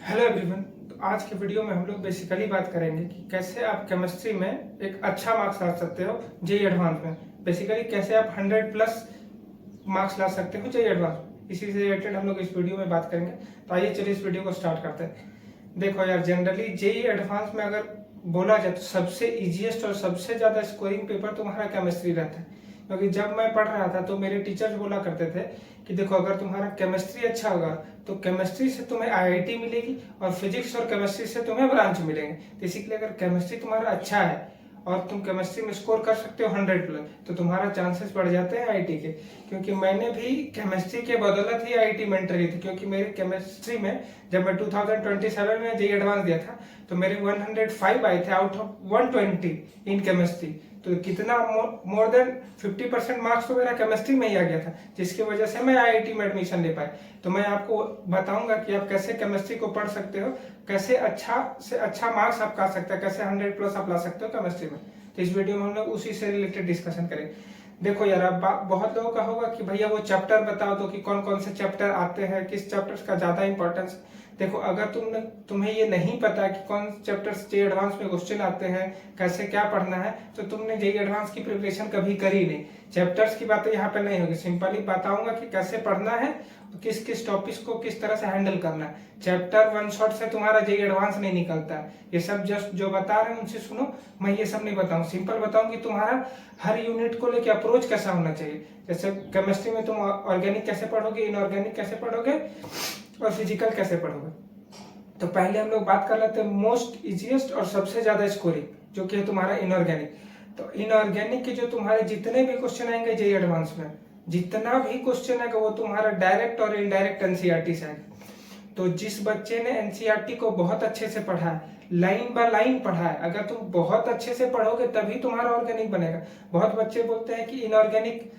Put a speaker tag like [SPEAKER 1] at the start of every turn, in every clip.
[SPEAKER 1] Hello everyone. तो आज के वीडियो में हम लोग बेसिकली बात करेंगे कि कैसे आप केमिस्ट्री में एक अच्छा मार्क्स ला सकते हो जेई एडवांस में। बेसिकली कैसे आप 100 प्लस मार्क्स ला सकते हो जेई एडवांस। इसी से रिलेटेड हम लोग इस वीडियो में बात करेंगे। तो आइए चलिए इस वीडियो को स्टार्ट करते हैं। देखो यार, जनरली जेई एडवांस में अगर बोला जाए तो सबसे इजीएस्ट और सबसे ज़्यादा स्कोरिंग पेपर तुम्हारा केमिस्ट्री रहता है। क्योंकि जब मैं पढ़ रहा था तो मेरे टीचर्स बोला करते थे कि देखो, अगर तुम्हारा केमिस्ट्री अच्छा होगा तो केमिस्ट्री से तुम्हें आईआईटी मिलेगी और फिजिक्स और केमिस्ट्री से तुम्हें ब्रांच मिलेंगे। तो इसीलिए अगर केमिस्ट्री तुम्हारा अच्छा है और तुम केमिस्ट्री में स्कोर कर सकते हो 100 प्लस, तो तुम्हारा चांसेस बढ़ जाते हैं आईआईटी के। क्योंकि मैंने भी केमिस्ट्री के बदौलत ही आईआईटी में एंट्री ली थी। क्योंकि मेरे केमिस्ट्री में जब मैं 2027 में जेई एडवांस दिया था तो मेरे 105 आए थे आउट ऑफ 120 इन केमिस्ट्री। तो कितना मोर देन 50% मार्क्स तो मेरा केमिस्ट्री में ही आ गया था, जिसकी वजह से मैं आईआईटी में एडमिशन ले पाया। तो मैं आपको बताऊंगा कि आप कैसे केमिस्ट्री को पढ़ सकते हो, कैसे अच्छा से अच्छा मार्क्स आप ला सकते हैं, कैसे 100 प्लस आप ला सकते हो केमिस्ट्री में। तो इस वीडियो में हम लोग उसी से रिलेटेड डिस्कशन करेंगे। देखो यार, अब बहुत लोगों का होगा कि भैया वो चैप्टर बताओ तो कि कौन कौन से चैप्टर आते हैं, किस चैप्टर का ज्यादा इंपॉर्टेंस। देखो, अगर तुम्हें ये नहीं पता कि कौन चैप्टर्स जेई एडवांस में क्वेश्चन आते हैं, कैसे क्या पढ़ना है, तो तुमने जेई एडवांस की प्रिपरेशन कभी करी नहीं। चैप्टर्स की बातें यहाँ पे नहीं होगी, सिंपली बताऊंगा कि कैसे पढ़ना है, किस किस टॉपिक्स को किस तरह से हैंडल करना है। चैप्टर वन शॉट से तुम्हारा जेई एडवांस नहीं निकलता है। ये सब जस्ट जो बता रहे हैं उनसे सुनो, मैं ये सब नहीं बताऊं, सिंपल बताऊं कि तुम्हारा हर यूनिट को लेकर अप्रोच कैसा होना चाहिए। जैसे केमिस्ट्री में तुम ऑर्गेनिक कैसे पढ़ोगे, इनऑर्गेनिक कैसे पढ़ोगे और फिजिकल कैसे पढ़ोगे। तो पहले हम लोग बात कर लेते हैं मोस्ट इजीएस्ट और सबसे ज्यादा स्कोरिंग, जो कि है तुम्हारा इनऑर्गेनिक। तो इनऑर्गेनिक के जो तुम्हारे जितने भी क्वेश्चन आएंगे जेई एडवांस में, जितना भी क्वेश्चन आएगा वो तुम्हारा डायरेक्ट और इनडायरेक्ट एनसीईआरटी से आएगा। तो जिस बच्चे ने एनसीईआरटी को बहुत अच्छे से पढ़ा है, लाइन बाय लाइन पढ़ा है, अगर तुम बहुत अच्छे से पढ़ोगे तभी तुम्हारा ऑर्गेनिक बनेगा। बहुत बच्चे बोलते हैं कि इनऑर्गेनिक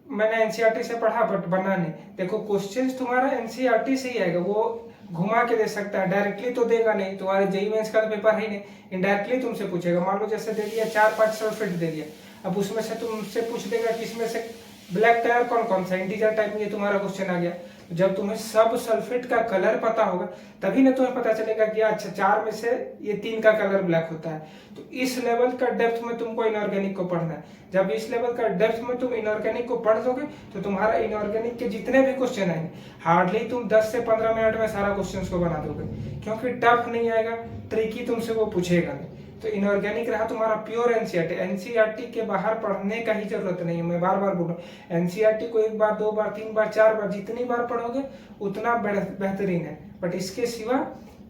[SPEAKER 1] मैंने एनसीईआरटी से पढ़ा बट बना नहीं। देखो, क्वेश्चंस तुम्हारा एनसीईआरटी से ही आएगा, वो घुमा के दे सकता है, डायरेक्टली तो देगा नहीं। तुम्हारे जेईई मेंस का तो पेपर है ही नहीं, इनडायरेक्टली तुमसे पूछेगा। मान लो जैसे दे दिया 4-5 सल्फेट दे दिया, अब उसमें से तुमसे पूछ देगा कि इसमें से ब्लैक टायर कौन कौन सा, इंटीजर टाइप में ये तुम्हारा क्वेश्चन आ गया। जब तुम्हें सब सल्फेट का कलर पता होगा तभी ना तुम्हें पता चलेगा कि अच्छा 4 में से ये 3 का कलर ब्लैक होता है। तो इस लेवल का डेप्थ में तुमको इनऑर्गेनिक को पढ़ना है। जब इस लेवल का डेप्थ में तुम इनऑर्गेनिक को पढ़ दोगे तो तुम्हारा इनऑर्गेनिक के जितने भी क्वेश्चन आएंगे हार्डली तुम 10 से 15 मिनट में सारा क्वेश्चन को बना दोगे। क्योंकि टफ नहीं आएगा, ट्रिकी तुमसे वो पूछेगा नहीं। तो इनऑर्गेनिक रहा तुम्हारा प्योर एनसीईआरटी। एनसीईआरटी के बाहर पढ़ने का ही जरूरत नहीं है। मैं बार बार बोल रहा हूँ, एनसीईआरटी को 1 बार 2 बार 3 बार 4 बार जितनी बार पढ़ोगे उतना बेहतरीन है, बट इसके सिवा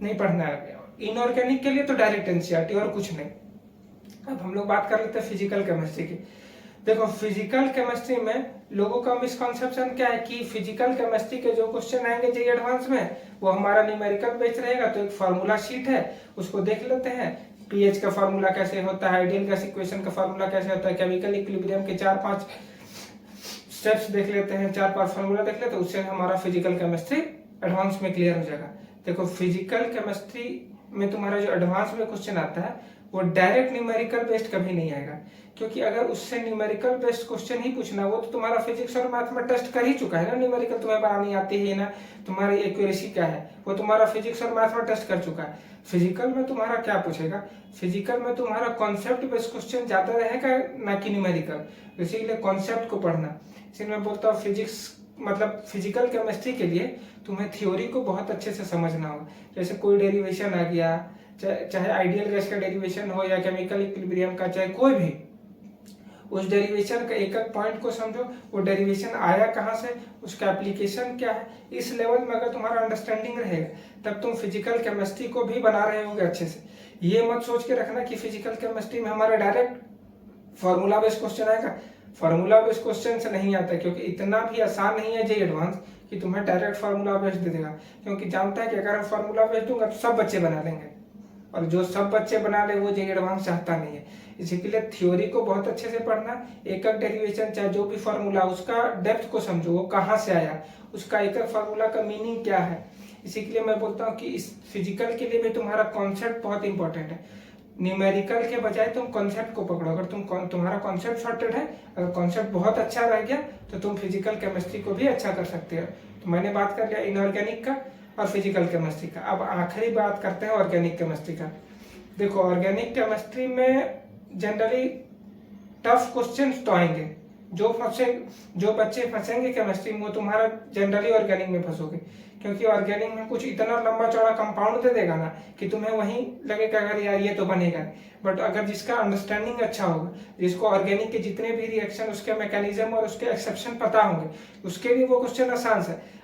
[SPEAKER 1] नहीं पढ़ना है। इनऑर्गेनिक के लिए तो डायरेक्ट एनसीईआरटी और कुछ नहीं। अब हम लोग बात कर लेते हैं फिजिकल केमिस्ट्री की। देखो, फिजिकल केमिस्ट्री में लोगों का मिसकॉन्सेप्शन क्या है कि फिजिकल केमिस्ट्री के जो क्वेश्चन आएंगे जेईई एडवांस में वो हमारा न्यूमेरिकल बेस्ड रहेगा। तो एक फार्मूला शीट है, उसको देख लेते हैं। पीएच का फार्मूला कैसे होता है, आइडियल गैस इक्वेशन का फार्मूला कैसे होता है, केमिकल इक्विलिब्रियम के 4-5 स्टेप्स देख लेते हैं, 4-5 फार्मूला देख लेते हैं। उससे हमारा फिजिकल केमिस्ट्री एडवांस में क्लियर हो जाएगा। देखो, फिजिकल केमिस्ट्री में तुम्हारा जो एडवांस में क्वेश्चन आता है वो डायरेक्ट न्यूमेरिकल बेस्ड कभी नहीं आएगा। क्योंकि अगर उससे न्यूमेरिकल बेस्ड क्वेश्चन ही पूछना, वो तो तुम्हारा फिजिक्स और मैथ में टेस्ट कर ही चुका है ना। न्यूमेरिकल तुम्हें बनानी आती है ना, तुम्हारी एक्यूरेसी क्या है वो तुम्हारा फिजिक्स और मैथ में टेस्ट कर चुका है। फिजिकल में तुम्हारा क्या पूछेगा, फिजिकल में तुम्हारा कॉन्सेप्ट बेस्ड क्वेश्चन ज्यादा रहेगा ना कि न्यूमेरिकल। इसीलिए कॉन्सेप्ट को पढ़ना। इसलिए मैं बोलता हूँ मतलब फिजिकल केमिस्ट्री के लिए तुम्हें थ्योरी को बहुत अच्छे से समझना होगा। जैसे कोई डेरिवेशन आ गया, चाहे आइडियल गैस का डेरिवेशन हो या केमिकल इक्विलिब्रियम का, चाहे कोई भी, उस डेरिवेशन का एक एक पॉइंट को समझो, वो डेरिवेशन आया कहाँ से, उसका एप्लीकेशन क्या है। इस लेवल में अगर तुम्हारा अंडरस्टैंडिंग रहेगा तब तुम फिजिकल केमिस्ट्री को भी बना रहे होगे अच्छे से। ये मत सोच के रखना कि फिजिकल केमिस्ट्री में हमारा डायरेक्ट फॉर्मूला बेस्ड क्वेश्चन आएगा। फॉर्मूला बेस्ड क्वेश्चन से नहीं आता, क्योंकि इतना भी आसान नहीं है जेईई एडवांस कि तुम्हें डायरेक्ट फॉर्मूला बेस्ड दे देगा। क्योंकि जानता है कि अगर हम फॉर्मूला बेस्ड दूंगा तो सब बच्चे बना लेंगे, और जो सब बच्चे बना ले वो जेईई एडवांस चाहता नहीं है। इसी के लिए थ्योरी को बहुत अच्छे से पढ़ना, एक एक डेरिवेशन चाहे जो भी फॉर्मूला उसका डेप्थ को समझो, वो कहाँ से आया, उसका एक एक फॉर्मूला का मीनिंग क्या है। इसी के लिए मैं बोलता हूँ कि इस फिजिकल के लिए भी तुम्हारा कॉन्सेप्ट बहुत इंपॉर्टेंट है। न्यूमेरिकल के बजाय तुम कॉन्सेप्ट को पकड़ो। अगर तुम्हारा कॉन्सेप्ट सॉर्टेड है, अगर कॉन्सेप्ट बहुत अच्छा रह गया तो तुम फिजिकल केमिस्ट्री को भी अच्छा कर सकते हो। तो मैंने बात कर लिया इनऑर्गेनिक का। और फिजिकल केमिस्ट्री का। अब आखिरी बात करते हैं ऑर्गेनिक केमिस्ट्री का। देखो ऑर्गेनिक केमिस्ट्री में जनरली टफ क्वेश्चंस तो आएंगे, जो बच्चे फंसेंगे केमिस्ट्री में वो तुम्हारा जनरली ऑर्गेनिक में फंसोगे, क्योंकि ऑर्गेनिक में कुछ इतना लंबा चौड़ा कंपाउंड दे देगा ना कि तुम्हें वहीं लगेगा अगर यार ये तो बनेगा। बट अगर जिसका अंडरस्टैंडिंग अच्छा होगा, जिसको ऑर्गेनिक के जितने भी रिएक्शन उसके मैकेनिज्म और उसके एक्सेप्शन पता होंगे, उसके लिए वो क्वेश्चन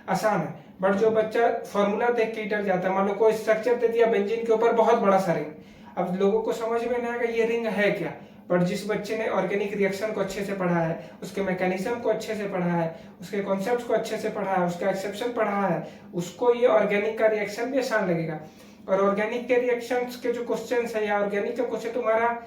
[SPEAKER 1] आसान है। बट जो बच्चा फॉर्मूला देख के डर जाता है, मान लो कोई स्ट्रक्चर दे दिया बेंजीन के ऊपर बहुत बड़ा सा रिंग, अब लोगों को समझ में नहीं आएगा ये रिंग है क्या। बट जिस बच्चे ने ऑर्गेनिक रिएक्शन को अच्छे से पढ़ा है, उसके मैकेनिज्म को अच्छे से पढ़ा है, उसके कॉन्सेप्ट को अच्छे से पढ़ा है, उसका एक्सेप्शन पढ़ा है, उसको ये ऑर्गेनिक का रिएक्शन भी आसान लगेगा। और ऑर्गेनिक के रिएक्शंस के जो क्वेश्चन है या ऑर्गेनिक का क्वेश्चन तुम्हारा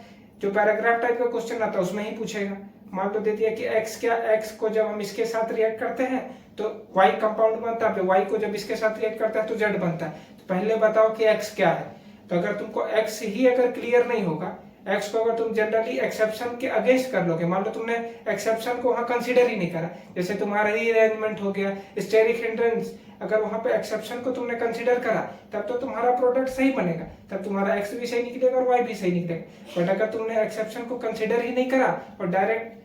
[SPEAKER 1] जो पैराग्राफ टाइप का क्वेश्चन आता है उसमें ही पूछेगा। मान लो दे दिया कि एक्स क्या, एक्स को जब हम इसके साथ रिएक्ट करते हैं तो वाई कंपाउंड बनता है, वाई को जब इसके साथ रिएक्ट करता है तो जेड बनता है। तो पहले बताओ कि एक्स क्या है। तो अगर तुमको एक्स ही अगर क्लियर नहीं होगा, एक्स को अगर तुम जनरली एक्सेप्शन के अगेंस्ट कर लोगे, मान लो तुमने एक्सेप्शन को वहां कंसीडर ही नहीं करा, जैसे तुम्हारा रीअरेंजमेंट हो गया, स्टेरिक हिंड्रेंस, अगर वहां पे एक्सेप्शन को तुमने कंसीडर करा तब तो तुम्हारा प्रोडक्ट सही बनेगा, तब तुम्हारा एक्स भी सही निकलेगा और वाई भी सही निकलेगा। बट अगर तुमने एक्सेप्शन को कंसीडर ही नहीं करा और डायरेक्ट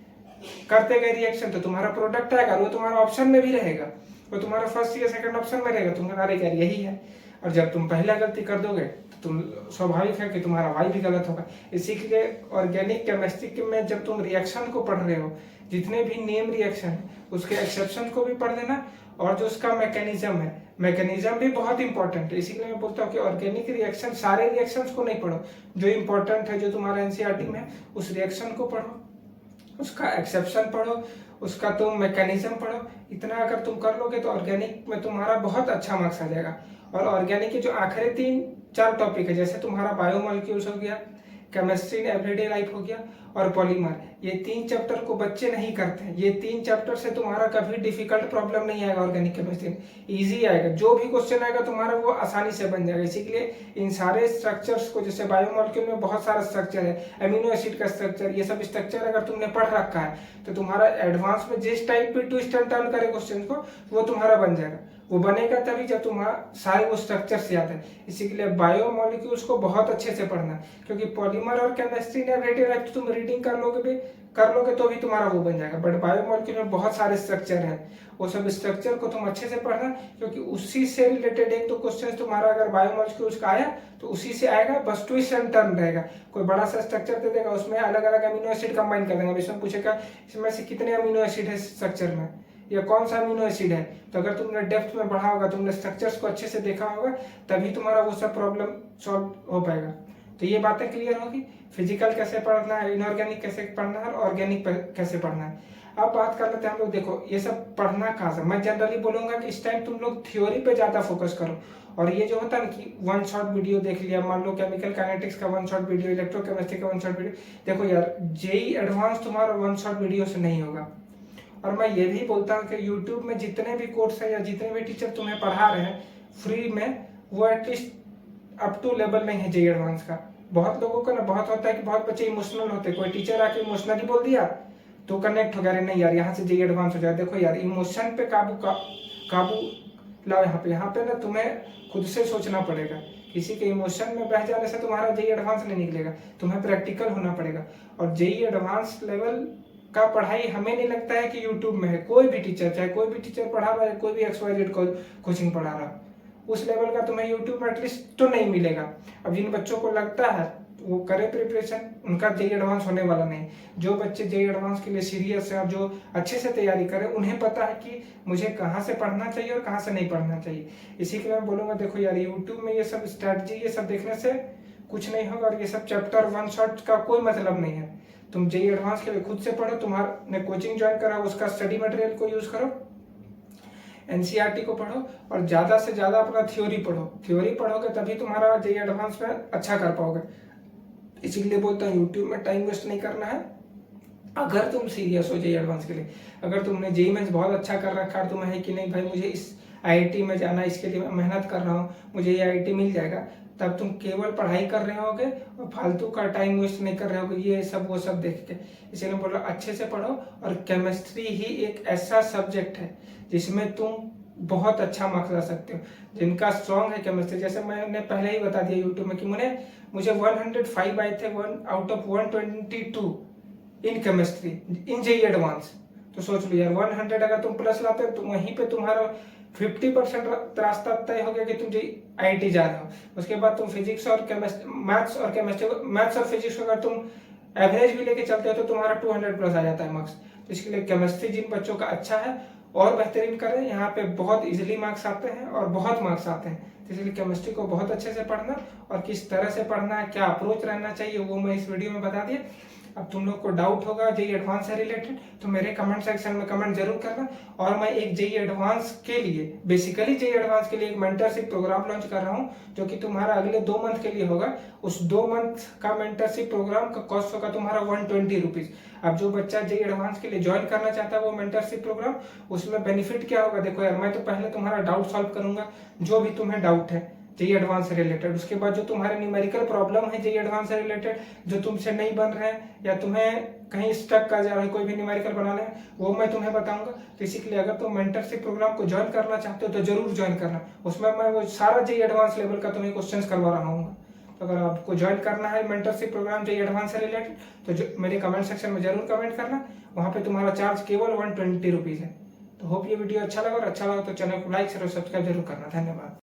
[SPEAKER 1] करते गए रिएक्शन, तो तुम्हारा प्रोडक्ट आएगा और वो तुम्हारा ऑप्शन में भी रहेगा, वो तुम्हारा फर्स्ट या सेकंड ऑप्शन में रहेगा, तुम्हारा यार यही है। और जब तुम पहला गलती कर दोगे तो तुम स्वाभाविक है कि तुम्हारा वाई भी गलत होगा। इसी के लिए ऑर्गेनिक केमिस्ट्री में जब तुम रिएक्शन को पढ़ रहे हो, जितने भी नेम रिएक्शन है उसके एक्सेप्शन को भी पढ़ लेना, और जो उसका मैकेनिज्म है, मैकेनिज्म भी बहुत इंपॉर्टेंट है। इसीलिए मैं बोलता हूँ कि ऑर्गेनिक रिएक्शन सारे रिएक्शंस को नहीं पढ़ो, जो इंपॉर्टेंट है जो तुम्हारा एनसीईआरटी में उस रिएक्शन को पढ़ो, उसका एक्सेप्शन पढ़ो, उसका तुम मैकेनिज्म पढ़ो। इतना अगर तुम कर लोगे तो ऑर्गेनिक में तुम्हारा बहुत अच्छा मार्क्स आ जाएगा। और ऑर्गेनिक के जो आखिरी 3-4 टॉपिक है, जैसे तुम्हारा बायोमोलिक्यूल्स हो गया, केमिस्ट्री इन एवरीडे लाइफ हो गया और पॉलीमर, ये 3 चैप्टर को बच्चे नहीं करते हैं। ये 3 चैप्टर से तुम्हारा कभी डिफिकल्ट प्रॉब्लम नहीं आएगा ऑर्गेनिक केमिस्ट्री में, इजी आएगा। जो भी क्वेश्चन आएगा तुम्हारा वो आसानी से बन जाएगा। इसी के लिए इन सारे स्ट्रक्चर्स को, जैसे बायोमोलिक्यूल में बहुत सारा स्ट्रक्चर है, अमीनो एसिड का स्ट्रक्चर, ये सब स्ट्रक्चर अगर तुमने पढ़ रखा है तो तुम्हारा एडवांस में जिस टाइप पे ट्विस्ट एंड टर्न करे क्वेश्चन को वो तुम्हारा बन जाएगा। वो बनेगा तभी जब तुम्हारा सारे वो स्ट्रक्चर्स याद है। इसी के लिए बायोमोलिक्यूल्स को बहुत अच्छे से पढ़ना, क्योंकि पॉलीमर और केमिस्ट्री ने एवरीडे लाइफ तुम रीडिंग कर लोगे तो भी तुम्हारा वो बन जाएगा। बट बायोमोलिक्यूल में बहुत सारे स्ट्रक्चर हैं, वो सब स्ट्रक्चर को तुम अच्छे से पढ़ना, क्योंकि उसी से रिलेटेड 1-2 क्वेश्चन तुम्हारा अगर बायोमोलिक्यूल्स का आया तो उसी से आएगा, बस ट्विस्ट एंड टर्न रहेगा। कोई बड़ा सा स्ट्रक्चर दे देगा, उसमें अलग अलग अमीनो एसिड कंबाइन कर देंगे, इसमें पूछेगा इसमें से कितने अमीनो एसिड है स्ट्रक्चर में, या कौन सा अमीनो एसिड है। तो अगर तुमने डेप्थ में पढ़ा होगा, तुमने स्ट्रक्चर्स को अच्छे से देखा होगा, तभी तुम्हारा वो सब प्रॉब्लम सॉल्व हो पाएगा। तो ये बातें क्लियर होगी, फिजिकल कैसे पढ़ना है, इनऑर्गेनिक कैसे पढ़ना है और ऑर्गेनिक कैसे पढ़ना है। अब बात कर लेते हैं हम लोग। देखो ये सब पढ़ना कहाँ से, मैं जनरली बोलूंगा कि इस टाइम तुम लोग थ्योरी पे ज्यादा फोकस करो। और ये जो होता है ना कि 1 शॉट वीडियो देख लिया, मान लो केमिकल काइनेटिक्स का 1 शॉट वीडियो, इलेक्ट्रोकेमिस्ट्री का 1 शॉट वीडियो, देखो यार जेई एडवांस तुम्हारा 1 शॉट वीडियो से नहीं होगा। और मैं ये भी बोलता हूँ कि YouTube में जितने भी कोर्स है या जितने भी टीचर तुम्हें पढ़ा रहे हैं फ्री में, वो एटलीस्ट अप टू लेवल नहीं है जेई एडवांस का। बहुत लोगों को ना बहुत होता है कि बहुत बच्चे इमोशनल होते हैं, कोई टीचर आके इमोशनली बोल दिया तो कनेक्ट हो गया, नहीं यार यहाँ से जेई एडवांस हो जाए। देखो यार इमोशन पे काबू लाओ। यहाँ पे ना तुम्हें खुद से सोचना पड़ेगा, किसी के इमोशन में बह जाने से तुम्हारा जेई एडवांस नहीं निकलेगा, तुम्हें प्रैक्टिकल होना पड़ेगा। और जेई एडवांस लेवल का पढ़ाई हमें नहीं लगता है कि यूट्यूब में है। कोई भी टीचर, चाहे कोई भी टीचर पढ़ा रहा है, कोई भी XYZ कोचिंग पढ़ा रहा है, उस लेवल का तुम्हें यूट्यूब में एटलीस्ट तो नहीं मिलेगा। अब जिन बच्चों को लगता है वो करे प्रिपरेशन, उनका जेई एडवांस होने वाला नहीं। जो बच्चे जेई एडवांस के लिए सीरियस है और जो अच्छे से तैयारी करें, उन्हें पता है कि मुझे कहाँ से पढ़ना चाहिए और कहाँ से नहीं पढ़ना चाहिए। इसी के लिए मैं बोलूंगा, देखो यार यूट्यूब में ये सब स्ट्रैटेजी, ये सब देखने से कुछ नहीं होगा। और ये सब चैप्टर 1 शॉट का कोई मतलब नहीं है। तुम जेई एडवांस के लिए खुद से पढ़ो, तुम्हारे कोचिंग ज्वाइन करा, उसका स्टडी मटेरियल को यूज करो, एनसीईआरटी को पढ़ो और ज्यादा से ज्यादा अपना थ्योरी पढ़ो। थ्योरी पढ़ोगे तभी तुम्हारा जेई एडवांस में अच्छा कर पाओगे। इसीलिए बोलता हूँ यूट्यूब में टाइम वेस्ट नहीं करना है। अगर तुम सीरियस हो जेई एडवांस के लिए, अगर तुमने जेई मेंस बहुत अच्छा कर रखा है, तुम्हें है कि नहीं भाई मुझे इस आईआईटी में जाना, इसके लिए मैं मेहनत कर रहा हूँ, मुझे ये आईआईटी मिल जाएगा, तब तुम केवल पढ़ाई कर रहे होगे और फालतू का टाइम वेस्ट नहीं कर रहे होगे ये सब वो सब देख के। इसलिए बोलो अच्छे से पढ़ो। और केमिस्ट्री ही एक ऐसा सब्जेक्ट है जिसमें तुम बहुत अच्छा मार्क्स ला सकते हो। जिनका स्ट्रॉन्ग है केमिस्ट्री, जैसे मैंने पहले ही बता दिया यूट्यूब में कि मुझे 105 आए थे 1 out of 122 in chemistry in JEE advance. तो सोच लो यार 100 अगर तुम प्लस लाते हो तो वहीं पे तुम्हारा 50% रास्ता तय हो गया कि तुम जेई आईआईटी जा रहे हो। उसके बाद तुम फिजिक्स और केमिस्ट्री, मैथ्स और फिजिक्स अगर तुम एवरेज भी लेके चलते हो तो तुम्हारा 200 प्लस आ जाता है मार्क्स। तो इसके लिए केमिस्ट्री जिन बच्चों का अच्छा है और बेहतरीन करें, यहाँ पे बहुत इजीली मार्क्स आते हैं और बहुत मार्क्स आते हैं। तो इसलिए केमिस्ट्री को बहुत अच्छे से पढ़ना और किस तरह से पढ़ना है, क्या अप्रोच रहना चाहिए, वो मैं इस वीडियो में बता दिया। अब तुम लोग को डाउट होगा जेई एडवांस से रिलेटेड तो मेरे कमेंट सेक्शन में कमेंट जरूर करना। और मैं एक जेई एडवांस के लिए, बेसिकली जेई एडवांस के लिए एक मेंटरशिप प्रोग्राम लॉन्च कर रहा हूँ जो कि तुम्हारा अगले 2 मंथ के लिए होगा। उस 2 मंथ का मेंटरशिप प्रोग्राम का कॉस्ट होगा तुम्हारा 120 रुपीज। अब जो बच्चा जेई एडवांस के लिए ज्वाइन करना चाहता है वो मेंटरशिप प्रोग्राम, उसमें बेनिफिट क्या होगा, देखो यार मैं तो पहले तुम्हारा डाउट सॉल्व करूंगा, जो भी तुम्हें डाउट है जेई एडवांस से रिलेटेड। उसके बाद जो तुम्हारे न्यूमेरिकल प्रॉब्लम है जेई एडवांस से रिलेटेड, जो तुमसे नहीं बन रहे हैं या तुम्हें कहीं स्टक कर जा रहा है कोई भी न्यूमेरिकल बनाने में, वो मैं तुम्हें बताऊंगा। तो इसी के लिए अगर तुम मेंटरशिप प्रोग्राम को ज्वाइन करना चाहते हो तो जरूर ज्वाइन करना। उसमें मैं वो सारा जेई एडवांस लेवल का तुम्हें क्वेश्चन करवा रहा हूँ। तो अगर आपको ज्वाइन करना है मेंटरशिप प्रोग्राम जेई एडवांस से रिलेटेड तो मेरे कमेंट सेक्शन में जरूर कमेंट करना। वहां पे तुम्हारा चार्ज केवल 120 रुपीज है। तो होप ये वीडियो अच्छा लगा, और अच्छा लगा तो चैनल को लाइक शेयर और सब्सक्राइब जरूर करना। धन्यवाद।